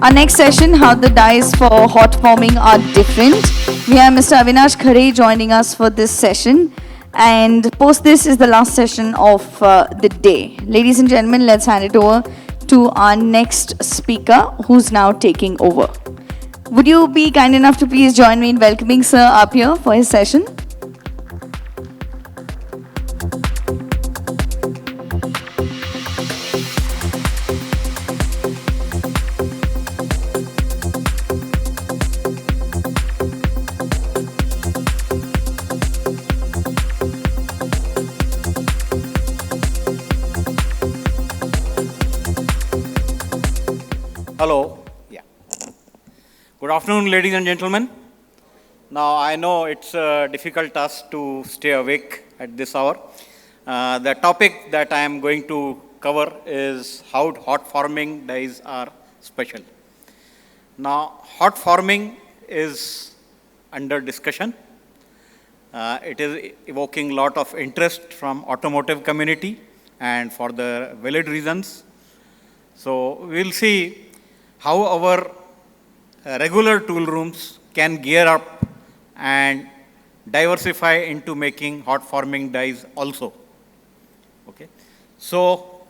Our next session, how the dyes for hot forming are different. We have Mr. Avinash Khare joining us for this session. And post this is the last session of the day. Ladies and gentlemen, let's hand it over to our next speaker who's now taking over. Would you be kind enough to please join me in welcoming sir up here for his session? Hello. Yeah. Good afternoon, ladies and gentlemen. Now, I know it's a difficult task to stay awake at this hour. The topic that I am going to cover is how hot forming dyes are special. Now, hot forming is under discussion. It is evoking a lot of interest from automotive community and for the valid reasons. So, we'll see how our regular tool rooms can gear up and diversify into making hot forming dyes also. Okay. So,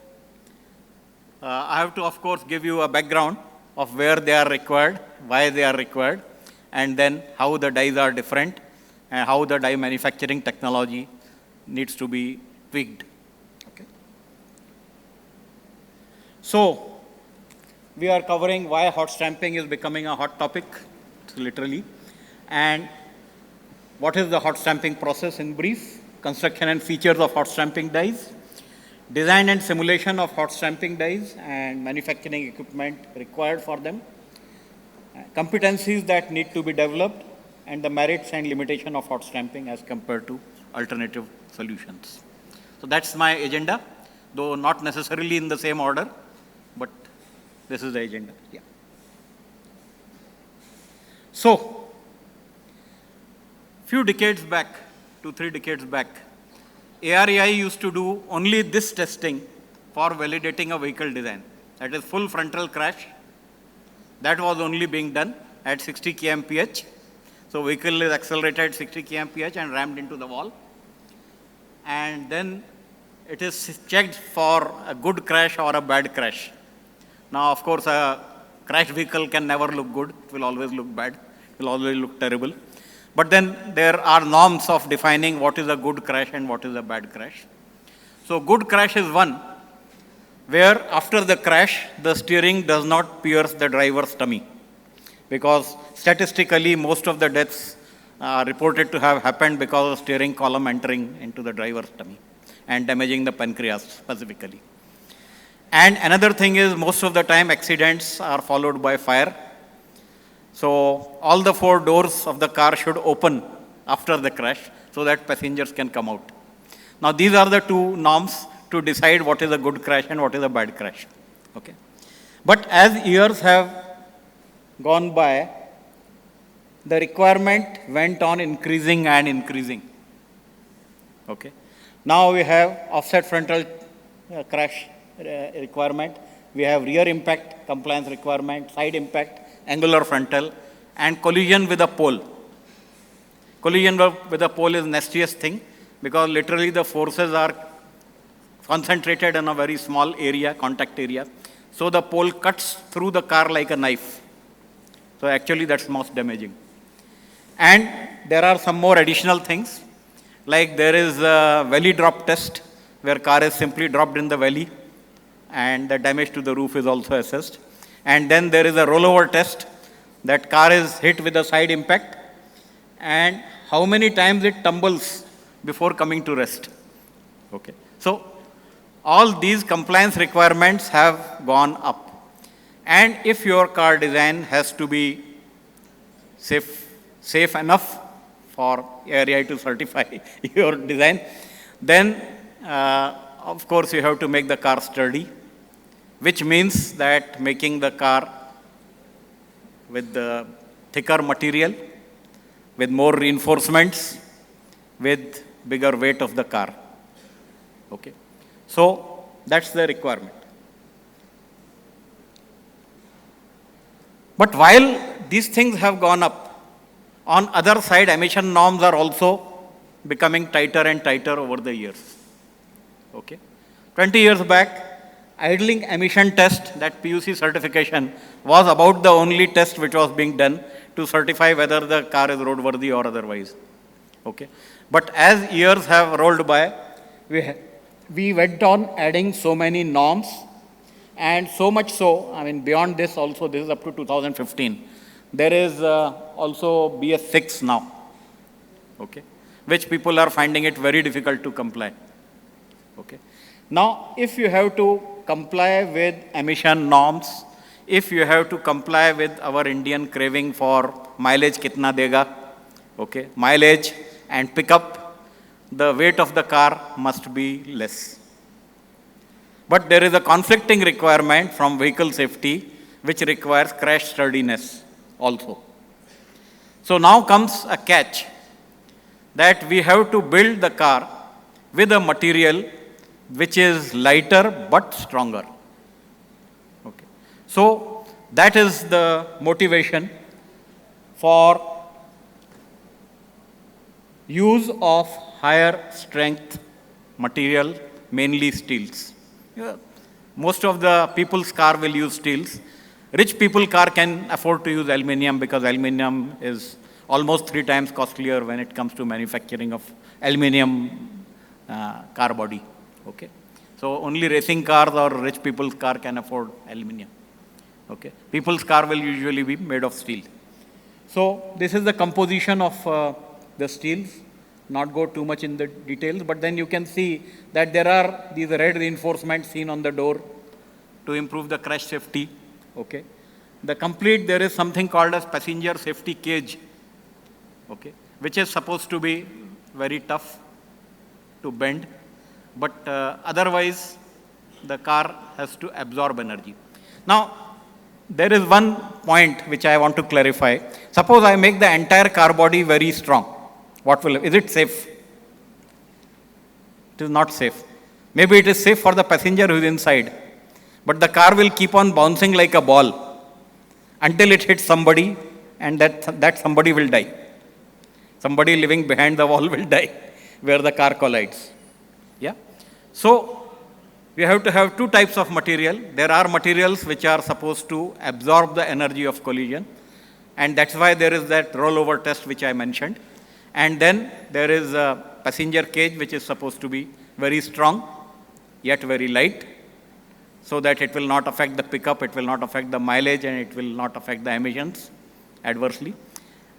I have to of course give you a background of where they are required, why they are required, and then how the dyes are different and how the dye manufacturing technology needs to be tweaked. Okay. So, we are covering why hot stamping is becoming a hot topic, literally, and what is the hot stamping process in brief, construction and features of hot stamping dyes, design and simulation of hot stamping dyes and manufacturing equipment required for them, competencies that need to be developed, and the merits and limitation of hot stamping as compared to alternative solutions. So that's my agenda, though not necessarily in the same order, but this is the agenda. Yeah. So, few decades back, 2-3 decades back, ARAI used to do only this testing for validating a vehicle design. That is full frontal crash. That was only being done at 60 kmph. So, vehicle is accelerated 60 kmph and rammed into the wall. And then it is checked for a good crash or a bad crash. Now, of course, a crashed vehicle can never look good. It will always look bad. It will always look terrible. But then there are norms of defining what is a good crash and what is a bad crash. So, good crash is one where after the crash, the steering does not pierce the driver's tummy. Because statistically, most of the deaths are reported to have happened because of steering column entering into the driver's tummy and damaging the pancreas specifically. And another thing is most of the time accidents are followed by fire. So all the 4 doors of the car should open after the crash so that passengers can come out. Now these are the 2 norms to decide what is a good crash and what is a bad crash. Okay. But as years have gone by, the requirement went on increasing and increasing. Okay. Now we have offset frontal crash requirement, we have rear impact compliance requirement, side impact, angular frontal, and collision with a pole. Collision with a pole is nastiest thing because literally the forces are concentrated in a very small area, contact area. So the pole cuts through the car like a knife. So actually that's most damaging. And there are some more additional things, like there is a valley drop test where car is simply dropped in the valley and the damage to the roof is also assessed. And then there is a rollover test that car is hit with a side impact and how many times it tumbles before coming to rest. Okay. So all these compliance requirements have gone up. And if your car design has to be safe enough for ARAI to certify your design, then of course you have to make the car sturdy, which means that making the car with the thicker material, with more reinforcements, with bigger weight of the car. Okay. So that's the requirement. But while these things have gone up, on other side, emission norms are also becoming tighter and tighter over the years. Okay. 20 years back, idling emission test, that PUC certification, was about the only test which was being done to certify whether the car is roadworthy or otherwise. Okay. But as years have rolled by, we went on adding so many norms, and so much so, I mean, beyond this also, this is up to 2015. There is also BS6 now, okay, which people are finding it very difficult to comply. Okay. Now, if you have to comply with emission norms, if you have to comply with our Indian craving for mileage kitna dega, okay, mileage and pickup, the weight of the car must be less. But there is a conflicting requirement from vehicle safety which requires crash sturdiness also. So now comes a catch that we have to build the car with a material which is lighter but stronger. Okay. So that is the motivation for use of higher strength material, mainly steels. Yeah. Most of the people's car will use steels. Rich people car can afford to use aluminum because aluminum is almost 3 times costlier when it comes to manufacturing of aluminum car body. Okay. So only racing cars or rich people's car can afford aluminum. Okay. People's car will usually be made of steel. So this is the composition of the steels. Not go too much in the details, but then you can see that there are these red reinforcements seen on the door to improve the crash safety. Okay. There is something called as passenger safety cage, okay, which is supposed to be very tough to bend, but otherwise the car has to absorb energy. Now, there is one point which I want to clarify. Suppose I make the entire car body very strong. Is it safe? It is not safe. Maybe it is safe for the passenger who is inside, but the car will keep on bouncing like a ball until it hits somebody, and that somebody will die. Somebody living behind the wall will die where the car collides. Yeah. So we have to have 2 types of material. There are materials which are supposed to absorb the energy of collision, and that's why there is that rollover test which I mentioned. And then there is a passenger cage which is supposed to be very strong yet very light, so that it will not affect the pickup, it will not affect the mileage, and it will not affect the emissions adversely.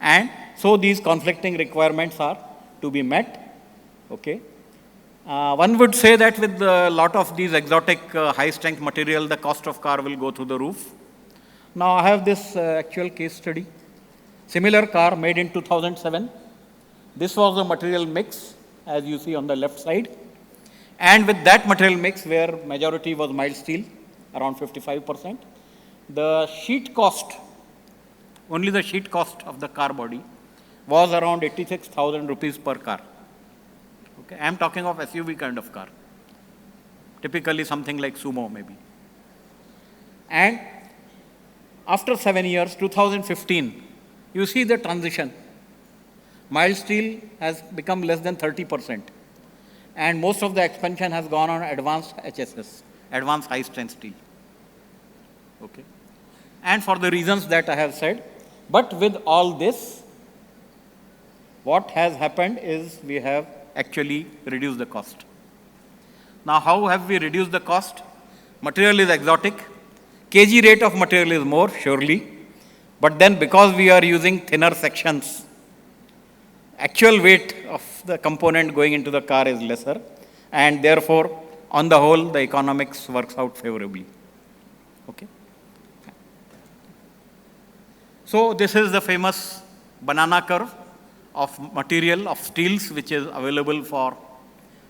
And so these conflicting requirements are to be met. Okay. One would say that with a lot of these exotic high strength material, the cost of car will go through the roof. Now I have this actual case study. Similar car made in 2007. This was the material mix, as you see on the left side. And with that material mix, where majority was mild steel, around 55%, the sheet cost, only the sheet cost of the car body, was around 86,000 rupees per car. Okay. I am talking of SUV kind of car. Typically something like Sumo maybe. And after 7 years, 2015, you see the transition. Mild steel has become less than 30%. And most of the expansion has gone on advanced HSS, advanced high strength steel. Okay. And for the reasons that I have said, but with all this, what has happened is we have actually reduced the cost. Now, how have we reduced the cost? Material is exotic. kg rate of material is more, surely. But then because we are using thinner sections, actual weight of the component going into the car is lesser, and therefore, on the whole, the economics works out favorably. Okay. So this is the famous banana curve of material of steels which is available for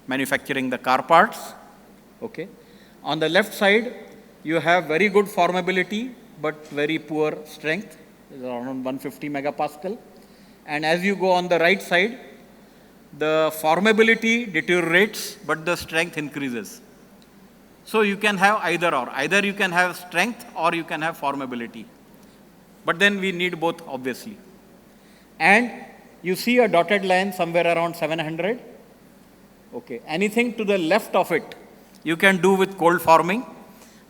manufacturing the car parts. Okay. On the left side, you have very good formability but very poor strength, around 150 megapascal. And as you go on the right side, the formability deteriorates, but the strength increases. So you can have either or. Either you can have strength or you can have formability. But then we need both, obviously. And you see a dotted line somewhere around 700. Okay. Anything to the left of it, you can do with cold forming,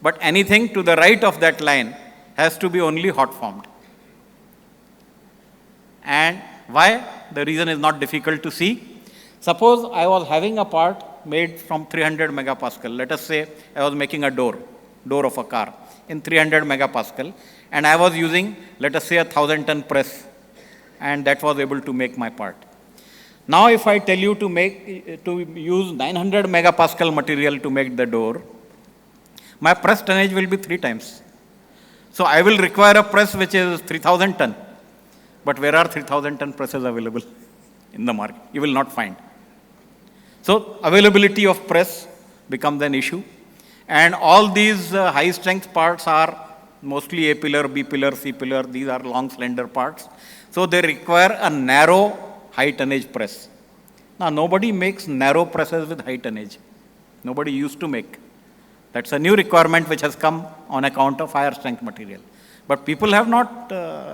but anything to the right of that line has to be only hot formed. And why? The reason is not difficult to see. Suppose I was having a part made from 300 megapascal. Let us say I was making a door of a car in 300 megapascal, and I was using, let us say, a 1,000-ton press, and that was able to make my part. Now, if I tell you to use 900 megapascal material to make the door, my press tonnage will be 3 times. So I will require a press which is 3,000 ton. But where are 3,000 ton presses available in the market? You will not find. So availability of press becomes an issue. And all these high strength parts are mostly A pillar, B pillar, C pillar. These are long slender parts. So they require a narrow high tonnage press. Now nobody makes narrow presses with high tonnage. Nobody used to make. That's a new requirement which has come on account of higher strength material. But people have not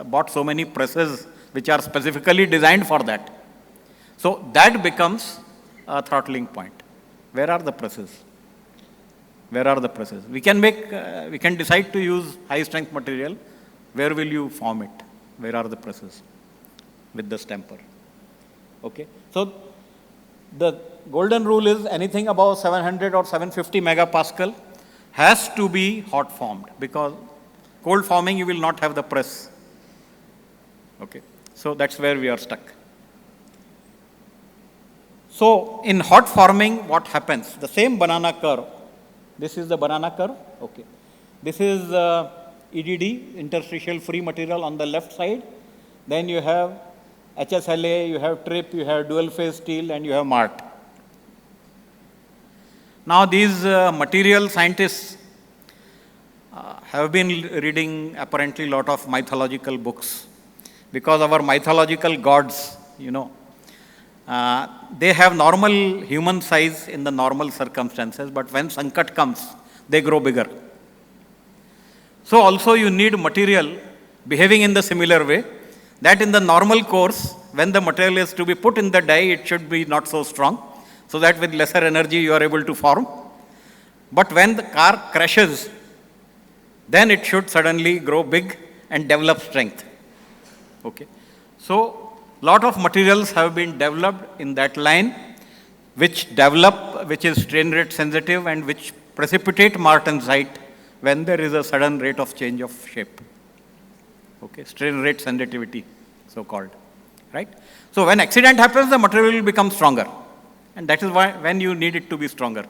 bought so many presses which are specifically designed for that. So that becomes a throttling point. Where are the presses? Where are the presses? We can decide to use high strength material. Where will you form it? Where are the presses with the stamper? Okay. So the golden rule is anything above 700 or 750 megapascal has to be hot formed, because cold forming you will not have the press. Okay. So that's where we are stuck. So in hot forming, what happens? The same banana curve. This is the banana curve. Okay. This is EDD, interstitial free material on the left side. Then you have HSLA, you have TRIP, you have dual phase steel, and you have MART. Now these material scientists have been reading apparently a lot of mythological books, because our mythological gods, they have normal human size in the normal circumstances, but when Sankat comes, they grow bigger. So also you need material behaving in the similar way, that in the normal course, when the material is to be put in the die, it should be not so strong, so that with lesser energy you are able to form. But when the car crashes, then it should suddenly grow big and develop strength. Okay. So lot of materials have been developed in that line, which is strain rate sensitive and which precipitate martensite when there is a sudden rate of change of shape. Okay, strain rate sensitivity, so called, right? So when accident happens, the material will become stronger, and that is why when you need it to be stronger.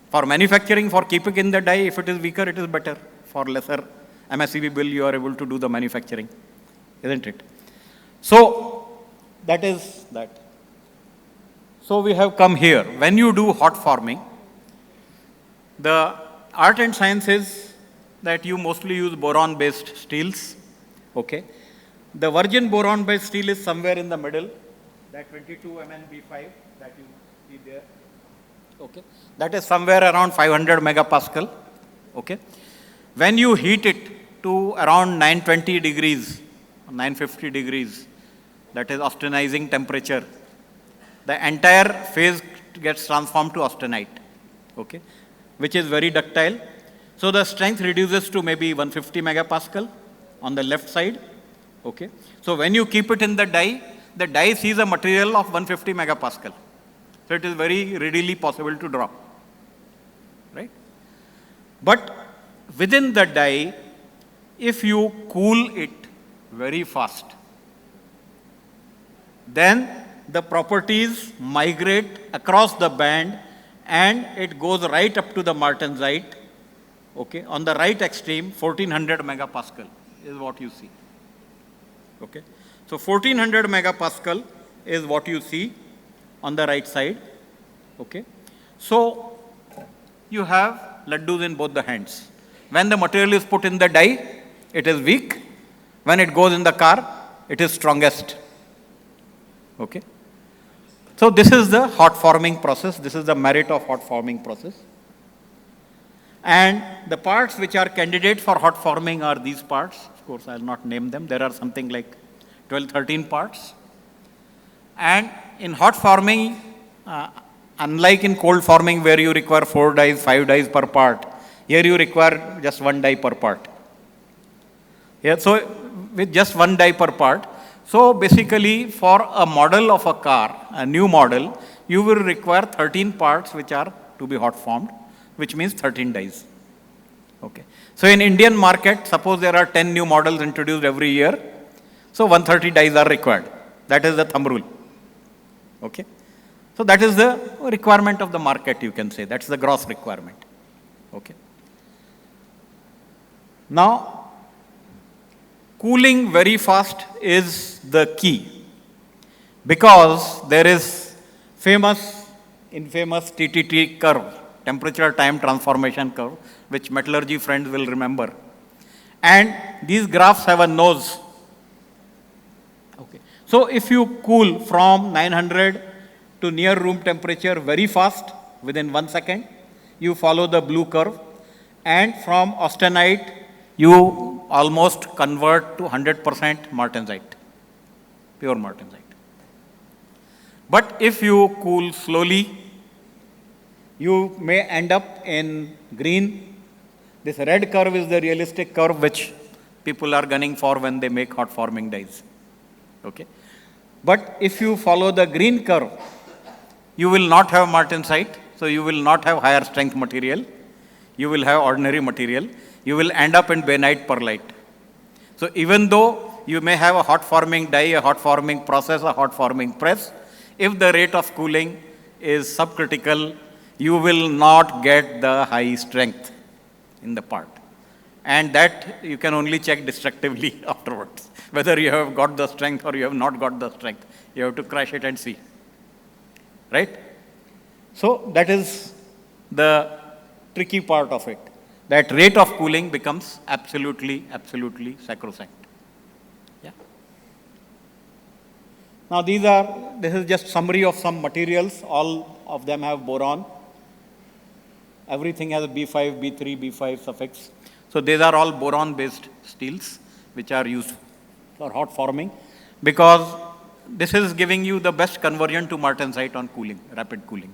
For manufacturing, for keeping in the die, if it is weaker, it is better. For lesser MSCB bill, you are able to do the manufacturing, isn't it? So that is that. So we have come here. When you do hot forming, the art and science is that you mostly use boron-based steels. Okay. The virgin boron-based steel is somewhere in the middle, that 22 MnB5 that you see there. Okay. That is somewhere around 500 megapascal. Okay. When you heat it to around 920 degrees, 950 degrees, that is austenizing temperature, the entire phase gets transformed to austenite, okay, which is very ductile. So the strength reduces to maybe 150 megapascal on the left side. Okay. So when you keep it in the die sees a material of 150 megapascal. So it is very readily possible to draw, right? But within the die, if you cool it very fast, then the properties migrate across the band and it goes right up to the martensite. Okay, on the right extreme, 1400 megapascal is what you see. Okay, so 1400 megapascal is what you see on the right side. Okay, so you have laddus in both the hands. When the material is put in the die, it is weak. When it goes in the car, it is strongest. Okay. So this is the hot forming process. This is the merit of hot forming process. And the parts which are candidate for hot forming are these parts. Of course, I'll not name them. There are something like 12, 13 parts. And in hot forming, unlike in cold forming where you require 4 dies, 5 dies per part, here you require just 1 die per part. Yeah, so with just 1 die per part. So basically for a model of a car, a new model, you will require 13 parts which are to be hot formed, which means 13 dies. Okay. So in Indian market, suppose there are 10 new models introduced every year, so 130 dies are required. That is the thumb rule. Okay. So that is the requirement of the market, you can say. That's the gross requirement. Okay. Now, cooling very fast is the key because there is infamous TTT curve, temperature time transformation curve, which metallurgy friends will remember. And these graphs have a nose. Okay. So if you cool from 900 to near room temperature very fast, within 1 second, you follow the blue curve. And from austenite, you almost convert to 100% martensite, pure martensite. But if you cool slowly, you may end up in green. This red curve is the realistic curve which people are gunning for when they make hot forming dies. Okay. But if you follow the green curve, you will not have martensite, so you will not have higher strength material. You will have ordinary material. You will end up in bainite perlite. So even though you may have a hot forming die, a hot forming process, a hot forming press, if the rate of cooling is subcritical, you will not get the high strength in the part. And that you can only check destructively afterwards, whether you have got the strength or you have not got the strength. You have to crash it and see. Right? So that is the tricky part of it. That rate of cooling becomes absolutely sacrosanct. Yeah. Now this is just summary of some materials. All of them have boron. Everything has a B5, B3, B5 suffix. So these are all boron based steels which are used for hot forming because this is giving you the best conversion to martensite on cooling, rapid cooling.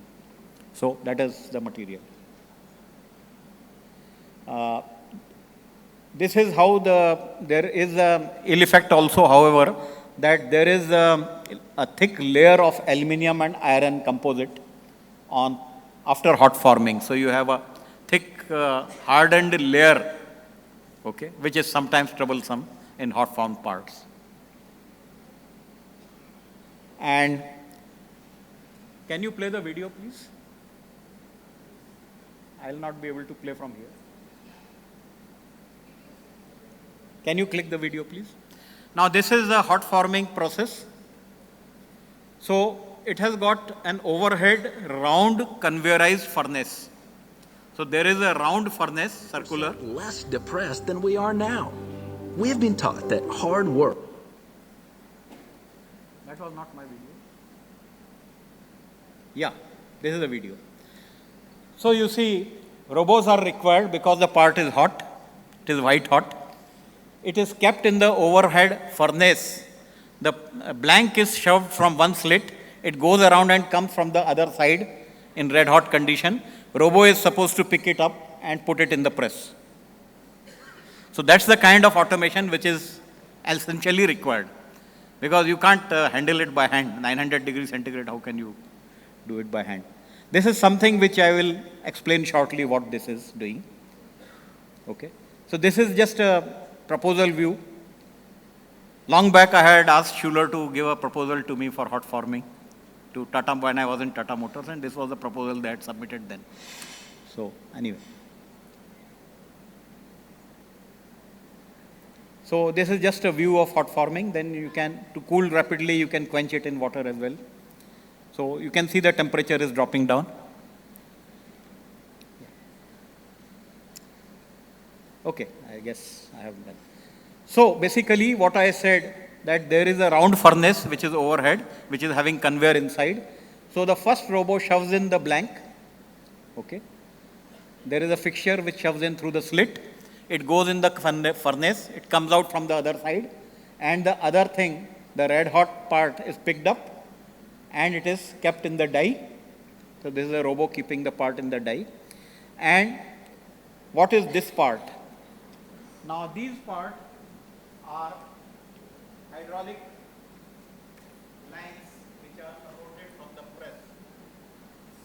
So that is the material. This is how there is a ill effect also, however, that there is a thick layer of aluminium and iron composite on after hot forming. So you have a thick hardened layer, okay, which is sometimes troublesome in hot formed parts. And can you play the video, please? I will not be able to play from here. Can you click the video, please? Now, this is a hot forming process. So, it has got an overhead round conveyorized furnace. So, there is a round furnace, circular. Less depressed than we are now. We have been taught that hard work. That was not my video. Yeah, this is the video. So, you see, robots are required because the part is hot. It is white hot. It is kept in the overhead furnace. The blank is shoved from one slit. It goes around and comes from the other side in red hot condition. Robo is supposed to pick it up and put it in the press. So that's the kind of automation which is essentially required. Because you can't handle it by hand. 900 degrees centigrade, how can you do it by hand? This is something which I will explain shortly what this is doing. Okay. So this is just a proposal view. Long back I had asked Schuler to give a proposal to me for hot forming to Tata when I was in Tata Motors, and this was the proposal they had submitted then. So anyway. So this is just a view of hot forming. Then you can, to cool rapidly, you can quench it in water as well. So you can see the temperature is dropping down. Okay, I guess I have done. So basically what I said, that there is a round furnace which is overhead, which is having conveyor inside. So the first robo shoves in the blank, okay, there is a fixture which shoves in through the slit. It goes in the furnace, it comes out from the other side, and the other thing, the red hot part, is picked up and it is kept in the die. So this is a robo keeping the part in the die. And what is this part? Now these parts are hydraulic lines which are supported from the press.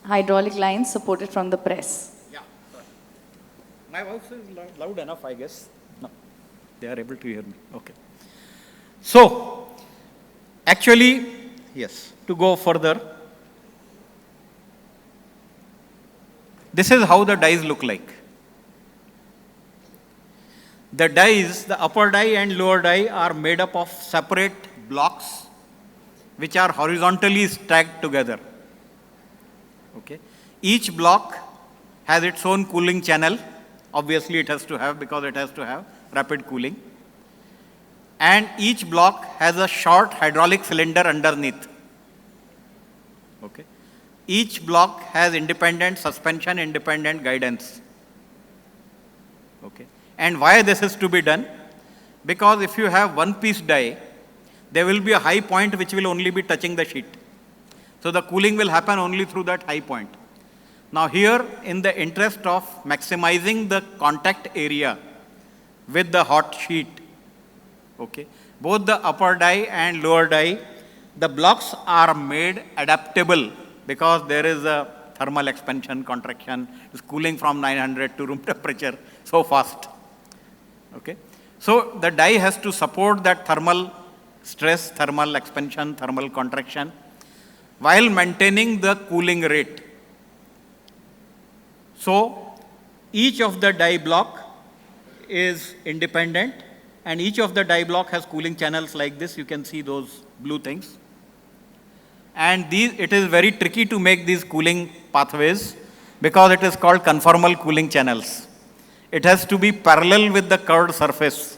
Hydraulic lines supported from the press. Yeah, sorry. My voice is loud enough, I guess. No, they are able to hear me. Okay. So, actually, yes, to go further, this is how the dies look like. The dies, the upper die and lower die, are made up of separate blocks which are horizontally stacked together. Okay. Each block has its own cooling channel. Obviously, it has to have, because it has to have rapid cooling. And each block has a short hydraulic cylinder underneath. Okay. Each block has independent suspension, independent guidance. Okay. And why this is to be done? Because if you have one piece die, there will be a high point which will only be touching the sheet. So the cooling will happen only through that high point. Now here, in the interest of maximizing the contact area with the hot sheet, okay, both the upper die and lower die, the blocks are made adaptable because there is a thermal expansion, contraction, it's cooling from 900 to room temperature so fast. Okay. So the die has to support that thermal stress, thermal expansion, thermal contraction, while maintaining the cooling rate. So each of the die block is independent, and each of the die block has cooling channels like this. You can see those blue things. And it is very tricky to make these cooling pathways because it is called conformal cooling channels. It has to be parallel with the curved surface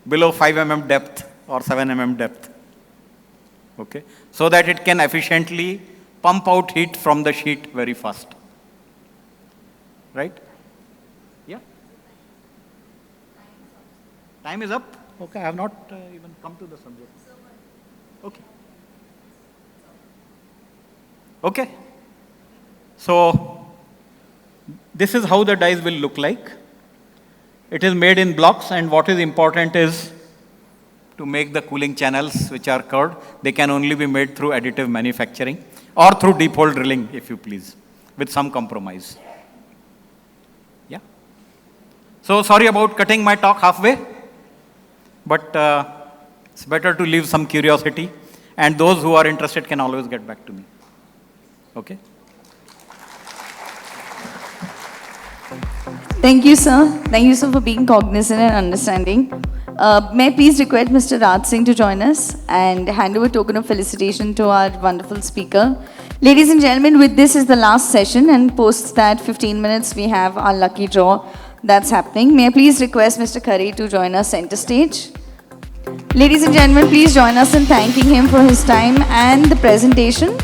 below 5 mm depth or 7 mm depth. Okay, so that it can efficiently pump out heat from the sheet very fast. Right? Yeah? Time is up? Okay, I have not even come to the subject. Okay. Okay. So, this is how the dies will look like. It is made in blocks, and what is important is to make the cooling channels which are curved. They can only be made through additive manufacturing or through deep hole drilling, if you please, with some compromise. Yeah. So sorry about cutting my talk halfway, but it's better to leave some curiosity, and those who are interested can always get back to me. Okay. Thank you, sir. Thank you, sir, for being cognizant and understanding. May I please request Mr. Raj Singh to join us and hand over a token of felicitation to our wonderful speaker. Ladies and gentlemen, with this is the last session, and post that 15 minutes we have our lucky draw that's happening. May I please request Mr. Khare to join us center stage. Ladies and gentlemen, please join us in thanking him for his time and the presentation.